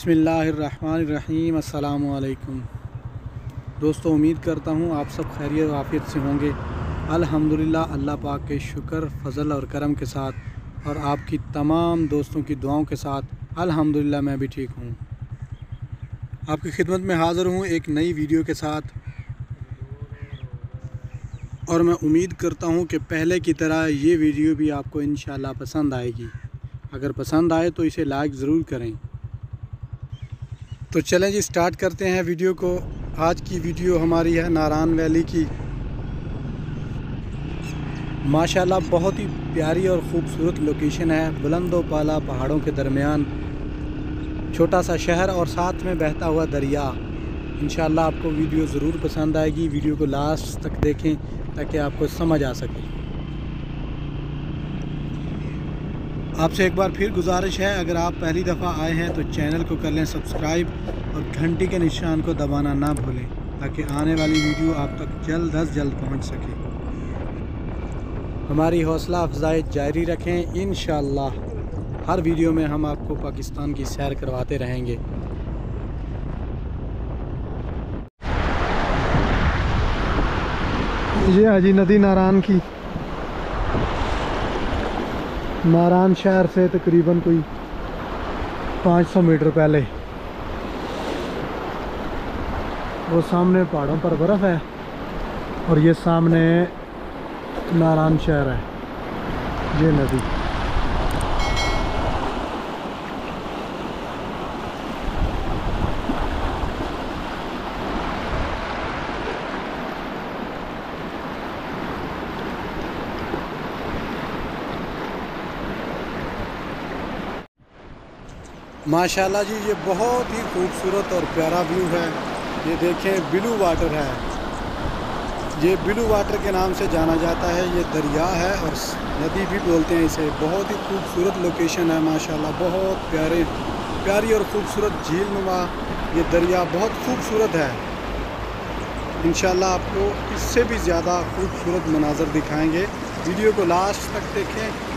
बिस्मिल्लाहिर्रहमानिर्रहीम। अस्सलामुअलैकुम दोस्तों, उम्मीद करता हूँ आप सब खैरियत आफियत से होंगे। अल्हम्दुलिल्लाह, अल्लाह पाक के शुक्र फ़ज़ल और करम के साथ और आपकी तमाम दोस्तों की दुआओं के साथ अल्हम्दुलिल्लाह मैं भी ठीक हूँ। आपकी खिदमत में हाज़िर हूँ एक नई वीडियो के साथ, और मैं उम्मीद करता हूँ कि पहले की तरह ये वीडियो भी आपको इंशाअल्लाह पसंद आएगी। अगर पसंद आए तो इसे लाइक ज़रूर करें। तो चलें जी, स्टार्ट करते हैं वीडियो को। आज की वीडियो हमारी है नारान वैली की। माशाल्लाह बहुत ही प्यारी और ख़ूबसूरत लोकेशन है। बुलंदो पाला पहाड़ों के दरमियान छोटा सा शहर और साथ में बहता हुआ दरिया। इंशाअल्लाह आपको वीडियो ज़रूर पसंद आएगी। वीडियो को लास्ट तक देखें ताकि आपको समझ आ सके। आपसे एक बार फिर गुजारिश है, अगर आप पहली दफ़ा आए हैं तो चैनल को कर लें सब्सक्राइब और घंटी के निशान को दबाना ना भूलें ताकि आने वाली वीडियो आप तक जल्द अज जल्द पहुंच सके। हमारी हौसला अफजाई जारी रखें। इंशाअल्लाह हर वीडियो में हम आपको पाकिस्तान की सैर करवाते रहेंगे। ये है जी नदी नारान की। नारान शहर से तकरीबन कोई 500 मीटर पहले। वो सामने पहाड़ों पर बर्फ़ है और ये सामने नारान शहर है। ये नदी माशाल्लाह जी, ये बहुत ही खूबसूरत और प्यारा व्यू है। ये देखें, ब्लू वाटर है। ये ब्लू वाटर के नाम से जाना जाता है। ये दरिया है और नदी भी बोलते हैं इसे। बहुत ही खूबसूरत लोकेशन है माशाल्लाह। बहुत प्यारी और ख़ूबसूरत झील नुमा ये दरिया बहुत खूबसूरत है। इंशाल्लाह आपको इससे भी ज़्यादा खूबसूरत मनाज़र दिखाएंगे। वीडियो को लास्ट तक देखें।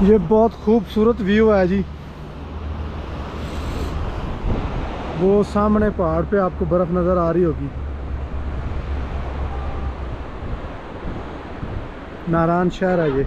ये बहुत खूबसूरत व्यू है जी। वो सामने पहाड़ पे आपको बर्फ़ नज़र आ रही होगी। नारान शहर है ये।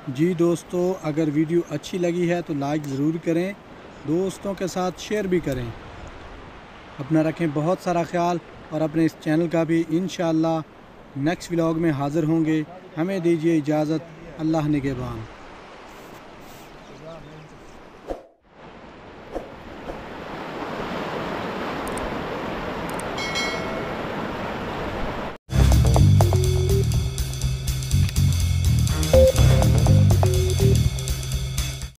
जी दोस्तों, अगर वीडियो अच्छी लगी है तो लाइक ज़रूर करें, दोस्तों के साथ शेयर भी करें। अपना रखें बहुत सारा ख्याल और अपने इस चैनल का भी इंशाअल्लाह नेक्स्ट व्लॉग में हाज़िर होंगे। हमें दीजिए इजाज़त। अल्लाह निगहबान।